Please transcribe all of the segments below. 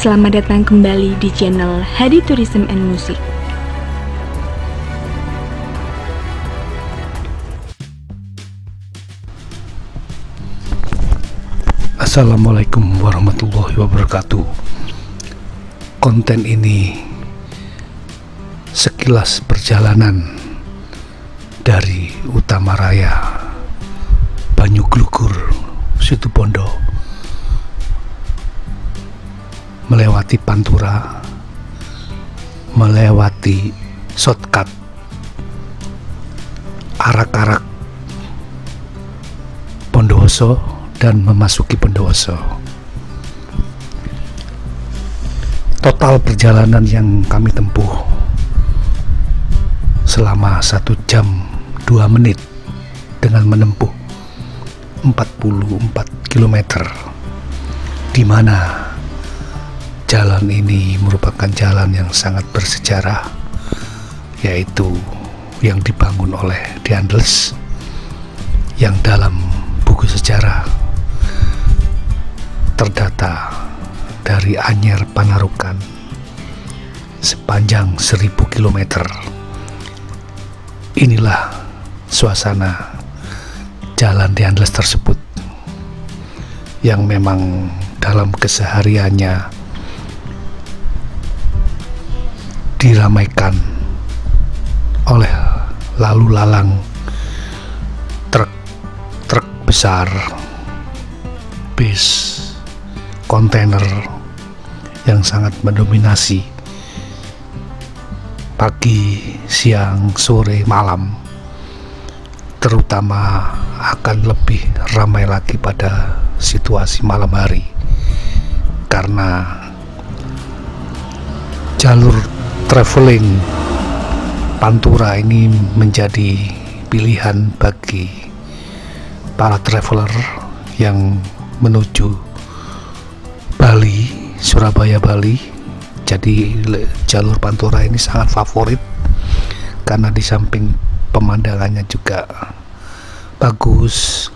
Selamat datang kembali di channel Hadi Tourism and Music. Assalamualaikum warahmatullahi wabarakatuh. Konten ini sekilas perjalanan dari Utama Raya, Banyuglugur, Situbondo, melewati Pantura, melewati shortcut Arak-Arak, Bondowoso, dan memasuki Bondowoso. Total perjalanan yang kami tempuh selama 1 jam 2 menit dengan menempuh 44 km, di mana jalan ini merupakan jalan yang sangat bersejarah, yaitu yang dibangun oleh The Andes, yang dalam buku sejarah terdata dari Anyer Panarukan sepanjang 1000 km. Inilah suasana jalan The Andes tersebut, yang memang dalam kesehariannya diramaikan oleh lalu lalang truk besar, bis, kontainer yang sangat mendominasi pagi, siang, sore, malam. Terutama akan lebih ramai lagi pada situasi malam hari, karena jalur traveling Pantura ini menjadi pilihan bagi para traveler yang menuju Bali, Surabaya, Bali. Jadi jalur Pantura ini sangat favorit karena di samping pemandangannya juga bagus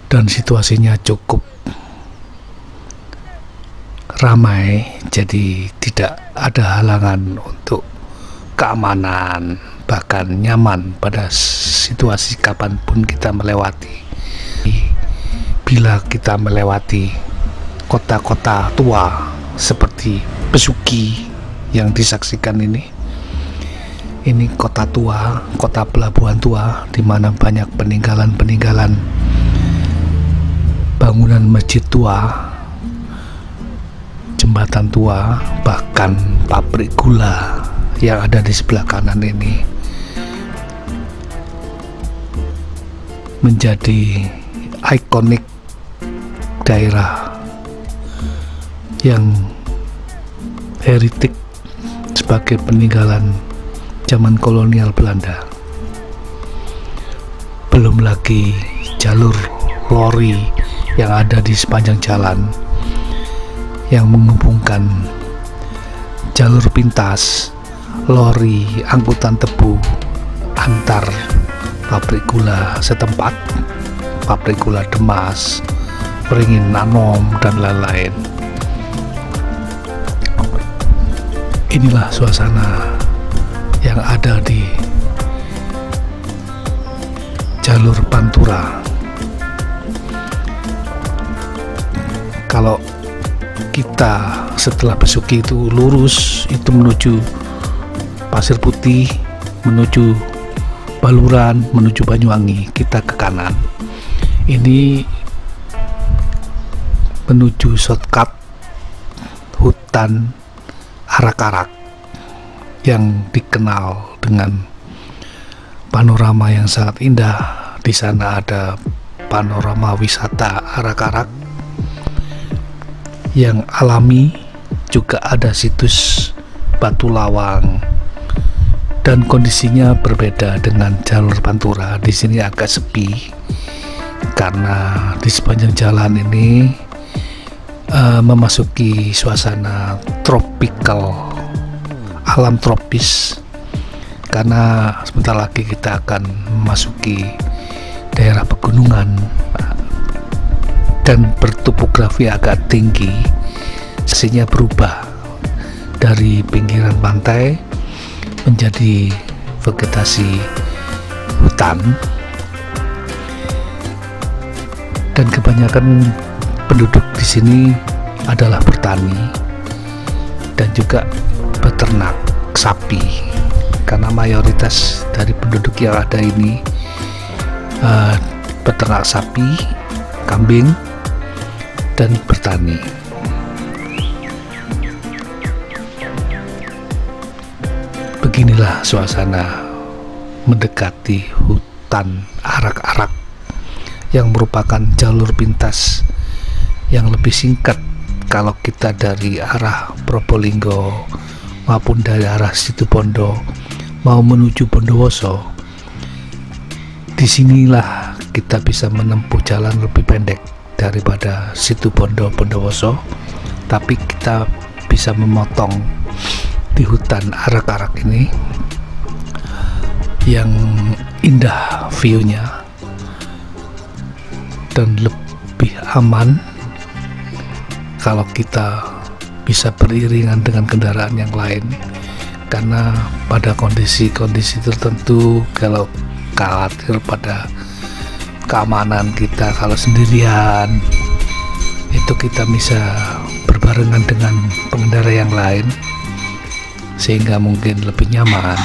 dan situasinya cukup ramai, jadi tidak ada halangan untuk keamanan, bahkan nyaman pada situasi kapanpun kita melewati. Bila kita melewati kota-kota tua seperti Besuki yang disaksikan ini kota tua, kota pelabuhan tua, di mana banyak peninggalan-peninggalan bangunan masjid tua, jembatan tua, bahkan pabrik gula yang ada di sebelah kanan ini menjadi ikonik daerah yang heritik sebagai peninggalan zaman kolonial Belanda. Belum lagi jalur lori yang ada di sepanjang jalan yang menghubungkan jalur pintas lori angkutan tebu antar pabrik gula setempat, pabrik gula Demas, Beringin, Anom, dan lain-lain. Inilah suasana yang ada di jalur Pantura. Kalau kita setelah Besuki itu lurus, itu menuju Pasir Putih, menuju Baluran, menuju Banyuwangi. Kita ke kanan, ini menuju shortcut hutan Arak-Arak yang dikenal dengan panorama yang sangat indah. Di sana ada panorama wisata Arak-Arak yang alami, juga ada situs batu lawang, dan kondisinya berbeda dengan jalur Pantura. Di sini agak sepi karena di sepanjang jalan ini memasuki suasana tropical, alam tropis, karena sebentar lagi kita akan memasuki daerah pegunungan dan bertopografi agak tinggi, sisinya berubah dari pinggiran pantai menjadi vegetasi hutan, dan kebanyakan penduduk di sini adalah bertani dan juga beternak sapi, karena mayoritas dari penduduk yang ada ini beternak sapi, kambing, dan bertani. Beginilah suasana mendekati hutan arak-arak yang merupakan jalur pintas yang lebih singkat kalau kita dari arah Probolinggo maupun dari arah Situbondo mau menuju Bondowoso. Disinilah kita bisa menempuh jalan lebih pendek daripada Situbondo Bondowoso, tapi kita bisa memotong di hutan arak-arak ini yang indah view-nya dan lebih aman kalau kita bisa beriringan dengan kendaraan yang lain, karena pada kondisi-kondisi tertentu kalau khawatir pada keamanan kita kalau sendirian, itu kita bisa berbarengan dengan pengendara yang lain sehingga mungkin lebih nyaman.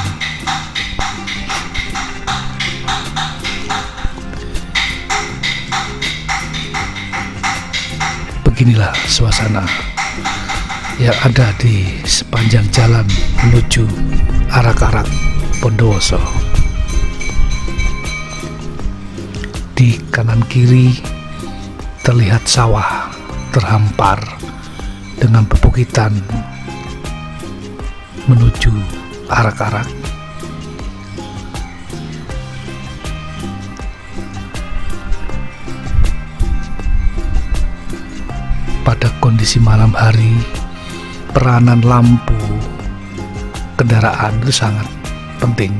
Beginilah suasana yang ada di sepanjang jalan menuju arak-arak Bondowoso. Di kanan kiri terlihat sawah terhampar dengan pebukitan menuju arak-arak. Pada kondisi malam hari, peranan lampu kendaraan itu sangat penting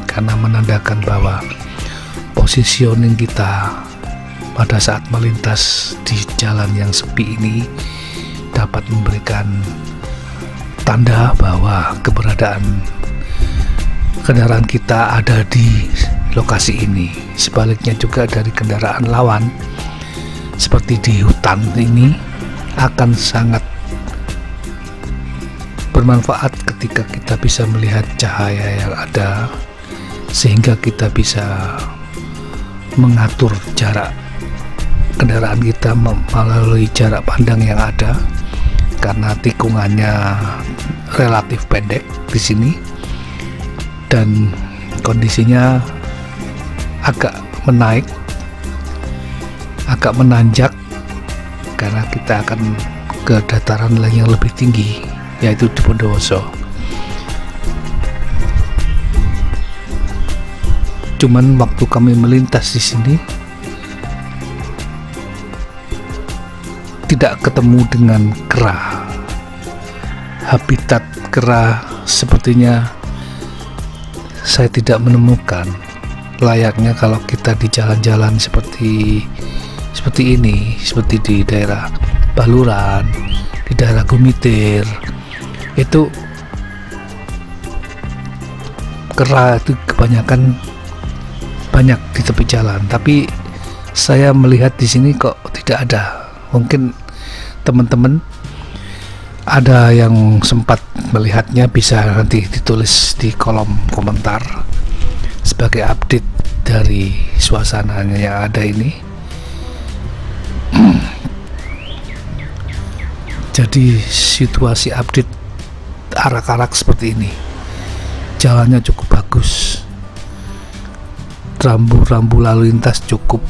karena menandakan bahwa positioning kita pada saat melintas di jalan yang sepi ini dapat memberikan tanda bahwa keberadaan kendaraan kita ada di lokasi ini. Sebaliknya juga dari kendaraan lawan seperti di hutan ini akan sangat bermanfaat ketika kita bisa melihat cahaya yang ada, sehingga kita bisa mengatur jarak kendaraan kita melalui jarak pandang yang ada, karena tikungannya relatif pendek di sini dan kondisinya agak menanjak karena kita akan ke dataran yang lebih tinggi, yaitu di Bondowoso. Cuman waktu kami melintas di sini tidak ketemu dengan kera. Habitat kera sepertinya saya tidak menemukan. Layaknya kalau kita di jalan-jalan seperti ini, seperti di daerah Baluran, di daerah Gumitir, itu kera itu kebanyakan banyak di tepi jalan, tapi saya melihat di sini kok tidak ada. Mungkin teman-teman ada yang sempat melihatnya, bisa nanti ditulis di kolom komentar sebagai update dari suasananya yang ada ini. Jadi situasi update arak-arak seperti ini, jalannya cukup bagus, rambu-rambu lalu lintas cukup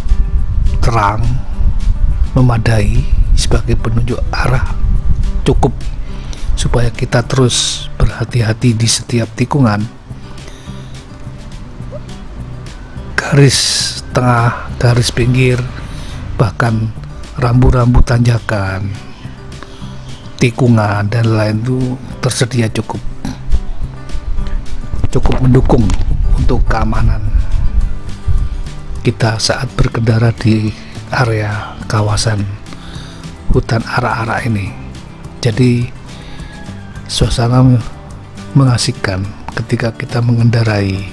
terang, memadai sebagai penunjuk arah, cukup supaya kita terus berhati-hati di setiap tikungan. Garis tengah, garis pinggir, bahkan rambu-rambu tanjakan, tikungan dan lain itu tersedia cukup mendukung untuk keamanan kita saat berkendara di area kawasan hutan arak-arak ini. Jadi suasana mengasihkan ketika kita mengendarai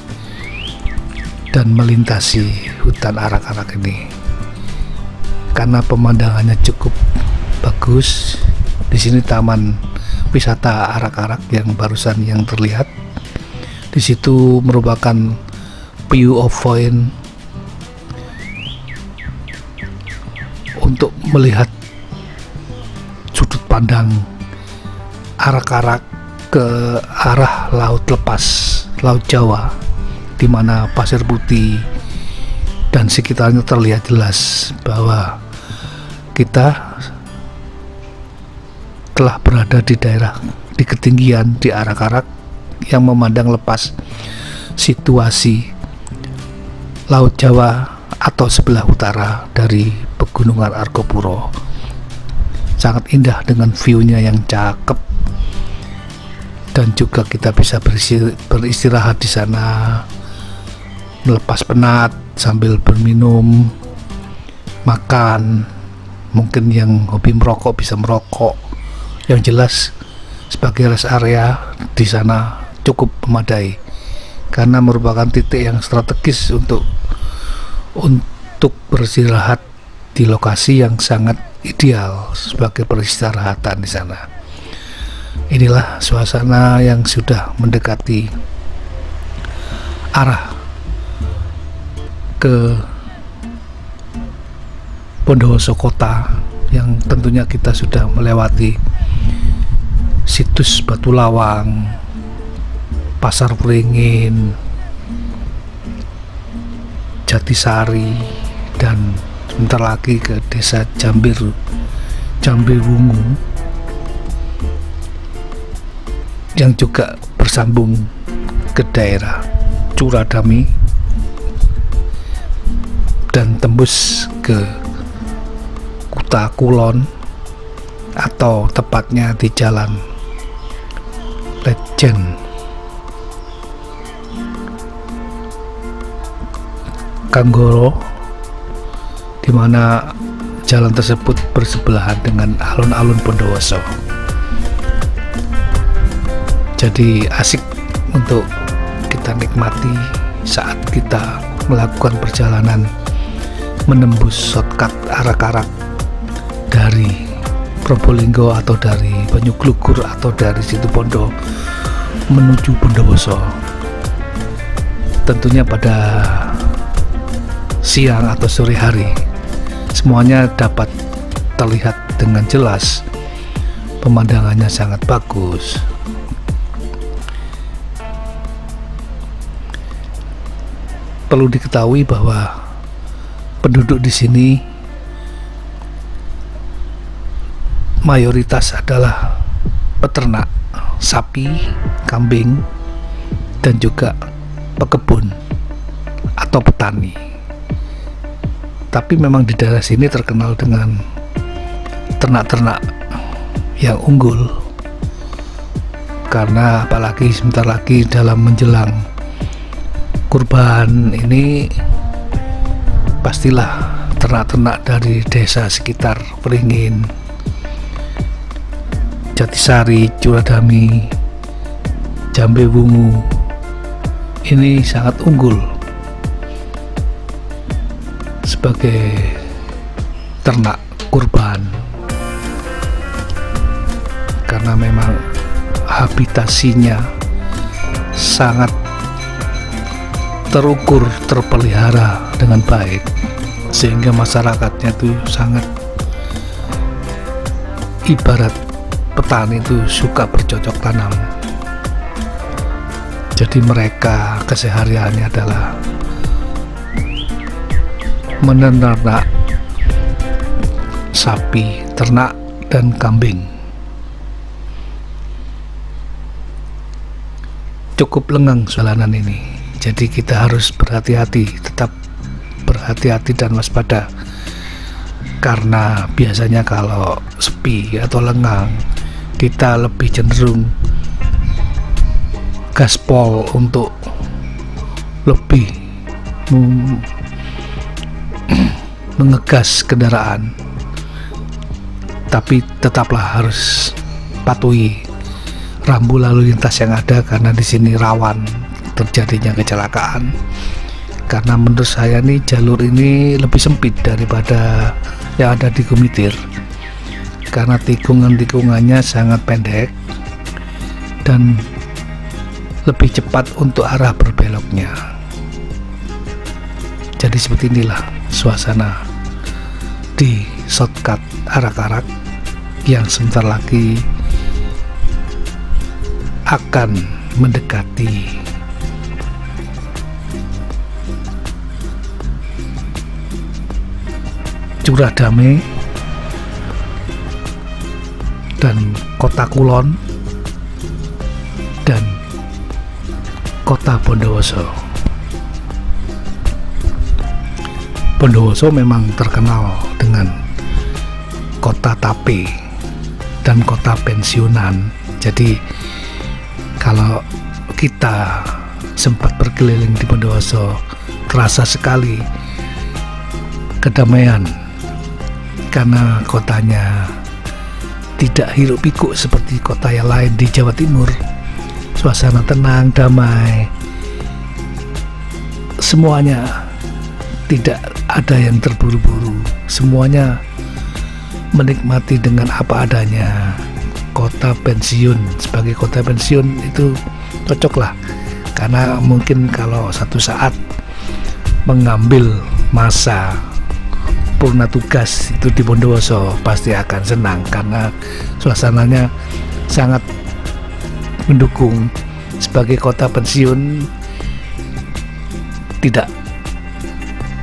dan melintasi hutan arak-arak ini, karena pemandangannya cukup bagus. Di sini taman wisata arak-arak yang barusan yang terlihat. Di situ merupakan view of point untuk melihat sudut pandang arak-arak ke arah laut lepas, Laut Jawa, di mana pasir putih dan sekitarnya terlihat jelas bahwa kita telah berada di daerah di ketinggian di arak-arak yang memandang lepas situasi Laut Jawa atau sebelah utara dari Pegunungan Argopuro. Sangat indah dengan view-nya yang cakep, dan juga kita bisa beristirahat di sana, melepas penat sambil berminum, makan. Mungkin yang hobi merokok bisa merokok. Yang jelas sebagai rest area di sana cukup memadai, karena merupakan titik yang strategis untuk beristirahat di lokasi yang sangat ideal sebagai peristirahatan di sana. Inilah suasana yang sudah mendekati arah ke Bondowoso kota, yang tentunya kita sudah melewati situs Batu Lawang, Pasar Beringin, Jatisari, dan sebentar lagi ke desa Jambiwungu yang juga bersambung ke daerah Curadami dan tembus ke Kuta Kulon, atau tepatnya di Jalan Lejen Kanggoro, di mana jalan tersebut bersebelahan dengan alun-alun Bondowoso. Jadi asik untuk kita nikmati saat kita melakukan perjalanan menembus shortcut arak-arak dari Probolinggo atau dari Banyuglugur atau dari Situbondo menuju Bondowoso. Tentunya pada siang atau sore hari semuanya dapat terlihat dengan jelas, pemandangannya sangat bagus. Perlu diketahui bahwa penduduk di sini mayoritas adalah peternak sapi, kambing, dan juga pekebun atau petani. Tapi memang di daerah sini terkenal dengan ternak-ternak yang unggul, karena apalagi sebentar lagi dalam menjelang kurban ini, pastilah ternak-ternak dari desa sekitar Beringin, Jatisari, Curadami, Jambiwungu ini sangat unggul sebagai ternak kurban, karena memang habitasinya sangat terukur, terpelihara dengan baik, sehingga masyarakatnya itu sangat ibarat petani itu suka bercocok tanam. Jadi mereka kesehariannya adalah menernak sapi, ternak, dan kambing. Cukup lengang jalanan ini, jadi kita harus berhati-hati, tetap berhati-hati dan waspada, karena biasanya kalau sepi atau lengang kita lebih cenderung gaspol untuk lebih mengegas kendaraan. tapi tetaplah harus patuhi rambu lalu lintas yang ada, karena di sini rawan terjadinya kecelakaan. Karena menurut saya nih jalur ini lebih sempit daripada yang ada di Gumitir, karena tikungannya sangat pendek dan lebih cepat untuk arah berbeloknya. Jadi seperti inilah suasana di shortcut Arak-Arak yang sebentar lagi akan mendekati Curah Damai dan Kota Kulon dan Kota Bondowoso. Bondowoso memang terkenal dengan kota tape dan kota pensiunan. Jadi kalau kita sempat berkeliling di Bondowoso, terasa sekali kedamaian, karena kotanya tidak hiruk pikuk seperti kota yang lain di Jawa Timur. Suasana tenang, damai, semuanya tidak ada yang terburu-buru, semuanya menikmati dengan apa adanya. Kota pensiun, sebagai kota pensiun itu cocoklah, karena mungkin kalau satu saat mengambil masa purna tugas itu di Bondowoso pasti akan senang, karena suasananya sangat mendukung. Sebagai kota pensiun tidak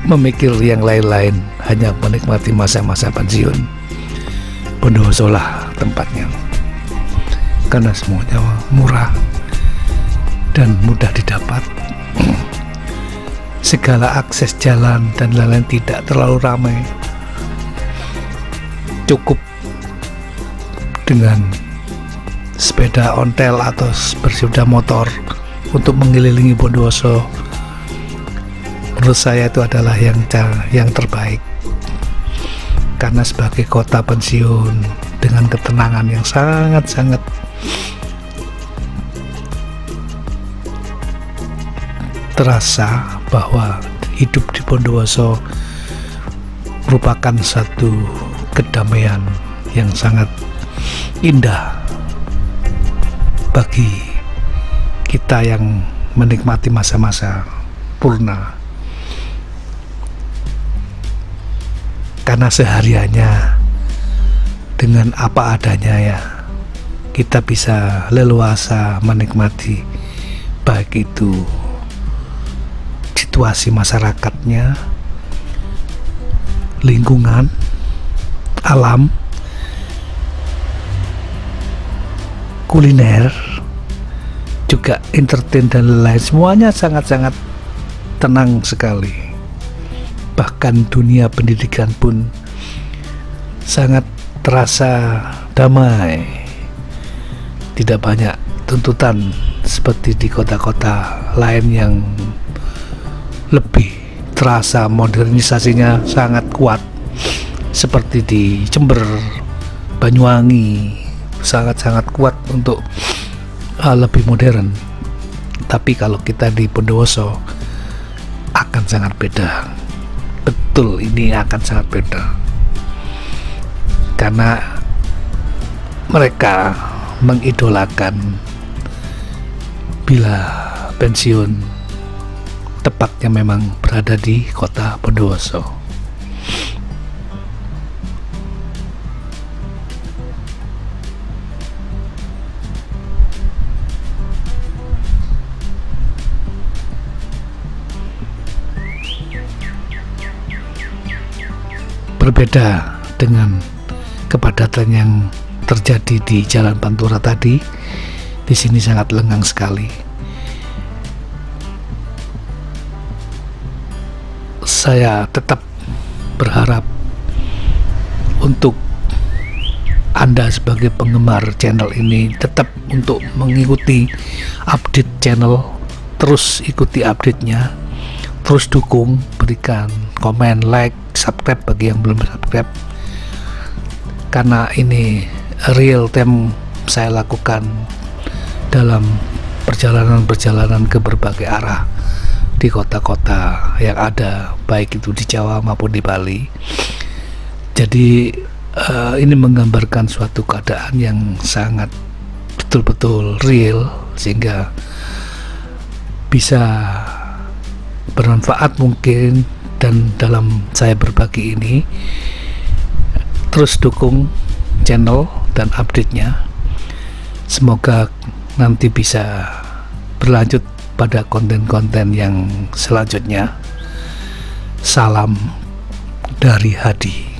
memikir yang lain-lain, hanya menikmati masa-masa pensiun. Bondowoso lah tempatnya, karena semuanya murah dan mudah didapat. Segala akses jalan dan lain-lain tidak terlalu ramai. Cukup dengan sepeda ontel atau bersepeda motor untuk mengelilingi Bondowoso. Menurut saya itu adalah yang terbaik, karena sebagai kota pensiun dengan ketenangan yang sangat-sangat terasa bahwa hidup di Bondowoso merupakan satu kedamaian yang sangat indah bagi kita yang menikmati masa-masa purna. Karena sehariannya dengan apa adanya ya, kita bisa leluasa menikmati, baik itu situasi masyarakatnya, lingkungan, alam, kuliner, juga entertain dan lain-lain. Semuanya sangat-sangat tenang sekali. Bahkan dunia pendidikan pun sangat terasa damai. Tidak banyak tuntutan seperti di kota-kota lain yang lebih terasa modernisasinya sangat kuat, seperti di Jember, Banyuwangi, sangat-sangat kuat untuk lebih modern. Tapi kalau kita di Bondowoso akan sangat beda. Betul, ini akan sangat beda, karena mereka mengidolakan bila pensiun tepatnya memang berada di kota Bondowoso. Berbeda dengan kepadatan yang terjadi di Jalan Pantura tadi, di sini sangat lengang sekali. Saya tetap berharap untuk Anda sebagai penggemar channel ini tetap untuk mengikuti update channel, terus ikuti update-nya, terus dukung, berikan komen, like, subscribe bagi yang belum subscribe, karena ini real time saya lakukan dalam perjalanan-perjalanan ke berbagai arah di kota-kota yang ada, baik itu di Jawa maupun di Bali. Jadi ini menggambarkan suatu keadaan yang sangat betul-betul real, sehingga bisa bermanfaat mungkin. Dan dalam saya berbagi ini, terus dukung channel dan update-nya. Semoga nanti bisa berlanjut pada konten-konten yang selanjutnya. Salam dari Hadi.